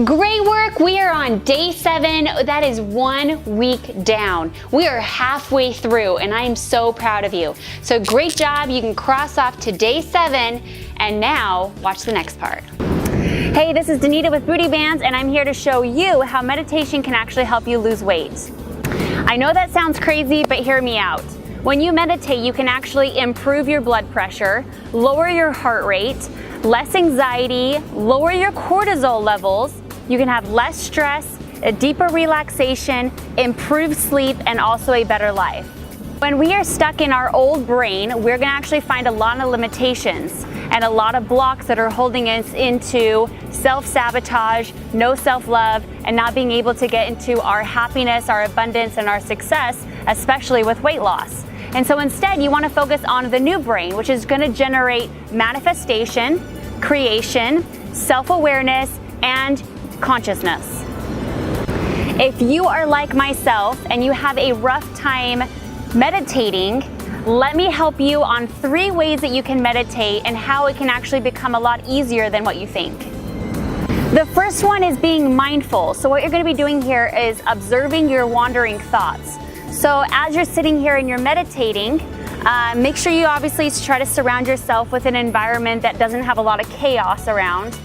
Great work. We are on day 7. That is 1 week down. We are halfway through and I am so proud of you. So great job. You can cross off to day 7 and now watch the next part. Hey, this is Danita with Booty Bands and I'm here to show you how meditation can actually help you lose weight. I know that sounds crazy, but hear me out. When you meditate, you can actually improve your blood pressure, lower your heart rate, less anxiety, lower your cortisol levels, you can have less stress, a deeper relaxation, improved sleep, and also a better life. When we are stuck in our old brain, we're gonna actually find a lot of limitations and a lot of blocks that are holding us into self-sabotage, no self-love, and not being able to get into our happiness, our abundance, and our success, especially with weight loss. And so instead, you want to focus on the new brain, which is going to generate manifestation, creation, self-awareness, and consciousness. If you are like myself and you have a rough time meditating, let me help you on 3 ways that you can meditate and how it can actually become a lot easier than what you think. The first one is being mindful. So what you're going to be doing here is observing your wandering thoughts. So as you're sitting here and you're meditating, make sure you obviously try to surround yourself with an environment that doesn't have a lot of chaos around.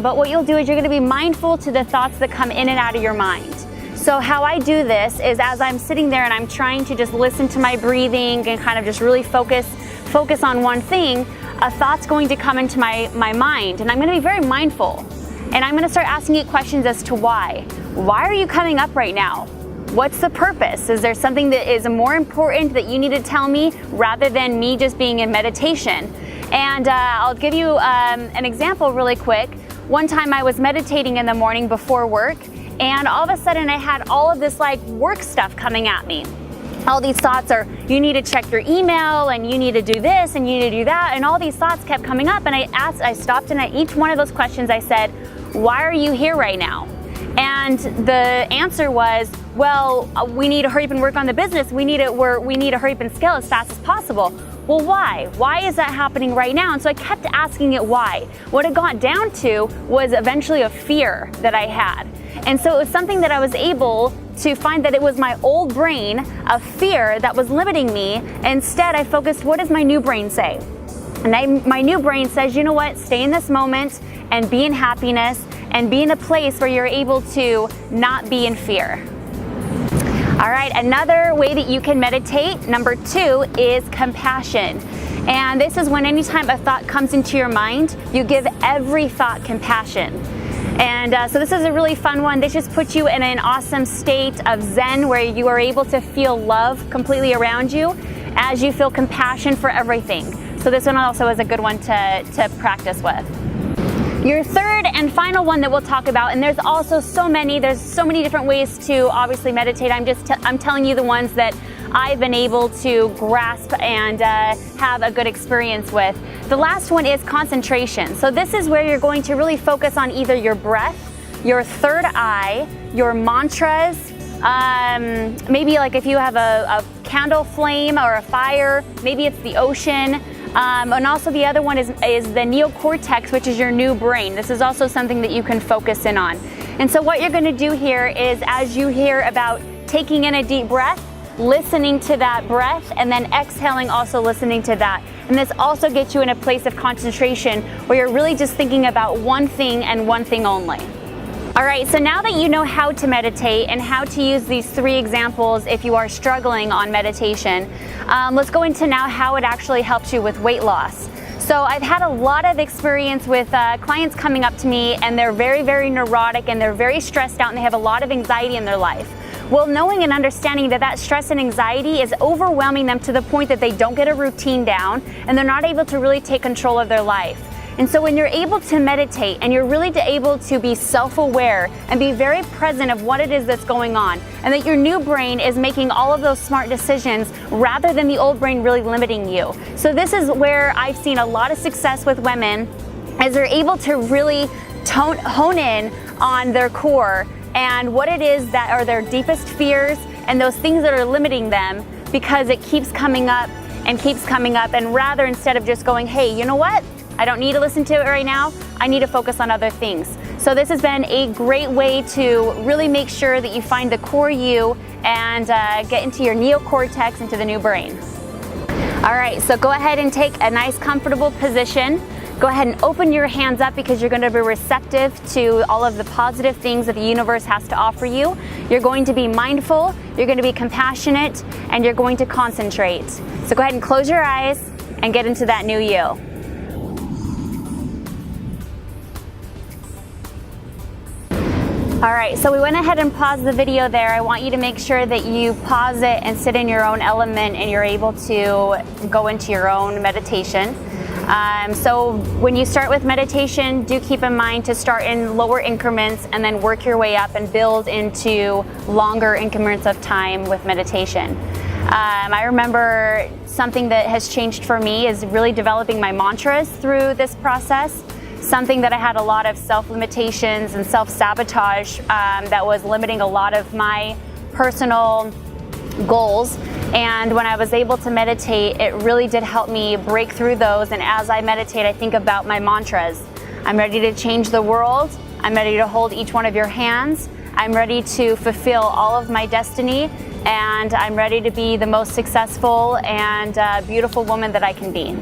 But what you'll do is you're going to be mindful to the thoughts that come in and out of your mind. So how I do this is as I'm sitting there and I'm trying to just listen to my breathing and kind of just really focus on one thing, a thought's going to come into my mind and I'm going to be very mindful. And I'm going to start asking it questions as to why. Why are you coming up right now? What's the purpose? Is there something that is more important that you need to tell me rather than me just being in meditation? And I'll give you an example really quick. One time I was meditating in the morning before work and all of a sudden I had all of this like work stuff coming at me. All these thoughts are, you need to check your email and you need to do this and you need to do that. And all these thoughts kept coming up and I stopped and at each one of those questions I said, why are you here right now? And the answer was, well, we need to hurry up and work on the business. We need to hurry up and scale as fast as possible. Well, why? Why is that happening right now? And so I kept asking it why. What it got down to was eventually a fear that I had. And so it was something that I was able to find that it was my old brain of fear that was limiting me. Instead, I focused, what does my new brain say? And my new brain says, you know what, stay in this moment and be in happiness and be in a place where you're able to not be in fear. All right, another way that you can meditate, number 2, is compassion. And this is when anytime a thought comes into your mind, you give every thought compassion. And so this is a really fun one. This just puts you in an awesome state of Zen where you are able to feel love completely around you as you feel compassion for everything. So this one also is a good one to practice with. Your third and final one that we'll talk about, and there's so many different ways to obviously meditate. I'm telling you the ones that I've been able to grasp and have a good experience with. The last one is concentration. So this is where you're going to really focus on either your breath, your third eye, your mantras, maybe like if you have a candle flame or a fire, maybe it's the ocean. And also the other one is the neocortex, which is your new brain. This is also something that you can focus in on. And so what you're going to do here is as you hear about taking in a deep breath, listening to that breath, and then exhaling, also listening to that. And this also gets you in a place of concentration where you're really just thinking about one thing and one thing only. All right, so now that you know how to meditate and how to use these 3 examples if you are struggling on meditation, let's go into now how it actually helps you with weight loss. So I've had a lot of experience with clients coming up to me and they're very, very neurotic and they're very stressed out and they have a lot of anxiety in their life. Well, knowing and understanding that stress and anxiety is overwhelming them to the point that they don't get a routine down and they're not able to really take control of their life. And so when you're able to meditate and you're really able to be self-aware and be very present of what it is that's going on and that your new brain is making all of those smart decisions rather than the old brain really limiting you. So this is where I've seen a lot of success with women as they're able to really hone in on their core and what it is that are their deepest fears and those things that are limiting them because it keeps coming up and rather instead of just going, hey, you know what? I don't need to listen to it right now. I need to focus on other things. So this has been a great way to really make sure that you find the core you and get into your neocortex, into the new brain. All right, so go ahead and take a nice comfortable position. Go ahead and open your hands up because you're going to be receptive to all of the positive things that the universe has to offer you. You're going to be mindful, you're going to be compassionate, and you're going to concentrate. So go ahead and close your eyes and get into that new you. All right, so we went ahead and paused the video there. I want you to make sure that you pause it and sit in your own element and you're able to go into your own meditation. So when you start with meditation, do keep in mind to start in lower increments and then work your way up and build into longer increments of time with meditation. I remember something that has changed for me is really developing my mantras through this process. Something that I had a lot of self-limitations and self-sabotage that was limiting a lot of my personal goals. And when I was able to meditate, it really did help me break through those. And as I meditate, I think about my mantras. I'm ready to change the world. I'm ready to hold each one of your hands. I'm ready to fulfill all of my destiny. And I'm ready to be the most successful and beautiful woman that I can be.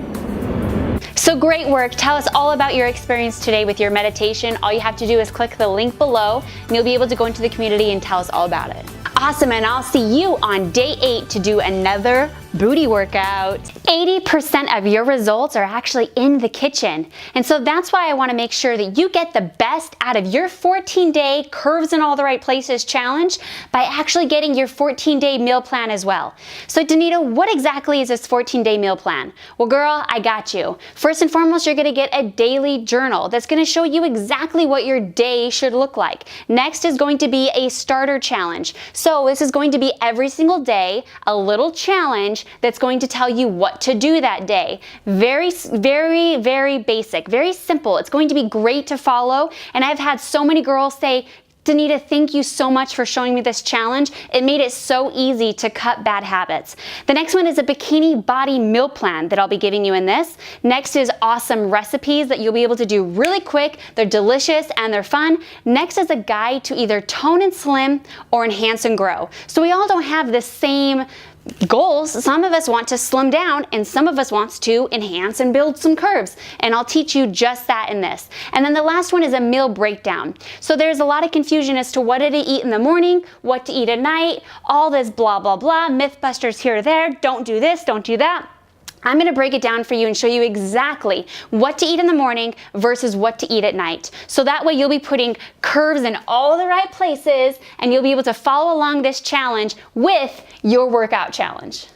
So great work. Tell us all about your experience today with your meditation. All you have to do is click the link below and you'll be able to go into the community and tell us all about it. Awesome, and I'll see you on day 8 to do another booty workout. 80% of your results are actually in the kitchen. And so that's why I want to make sure that you get the best out of your 14-day Curves in All the Right Places challenge by actually getting your 14-day meal plan as well. So Danita, what exactly is this 14-day meal plan? Well, girl, I got you. First and foremost, you're going to get a daily journal that's going to show you exactly what your day should look like. Next is going to be a starter challenge. So this is going to be every single day, a little challenge that's going to tell you what to do that day. Very, very, very basic, very simple. It's going to be great to follow. And I've had so many girls say, Danita, thank you so much for showing me this challenge. It made it so easy to cut bad habits. The next one is a bikini body meal plan that I'll be giving you in this. Next is awesome recipes that you'll be able to do really quick. They're delicious and they're fun. Next is a guide to either tone and slim or enhance and grow. So we all don't have the same goals. Some of us want to slim down and some of us wants to enhance and build some curves, and I'll teach you just that in this. And then the last one is a meal breakdown. So there's a lot of confusion as to what to eat in the morning, what to eat at night, all this blah blah blah, mythbusters here or there, don't do this, don't do that. I'm going to break it down for you and show you exactly what to eat in the morning versus what to eat at night. So that way you'll be putting curves in all the right places and you'll be able to follow along this challenge with your workout challenge.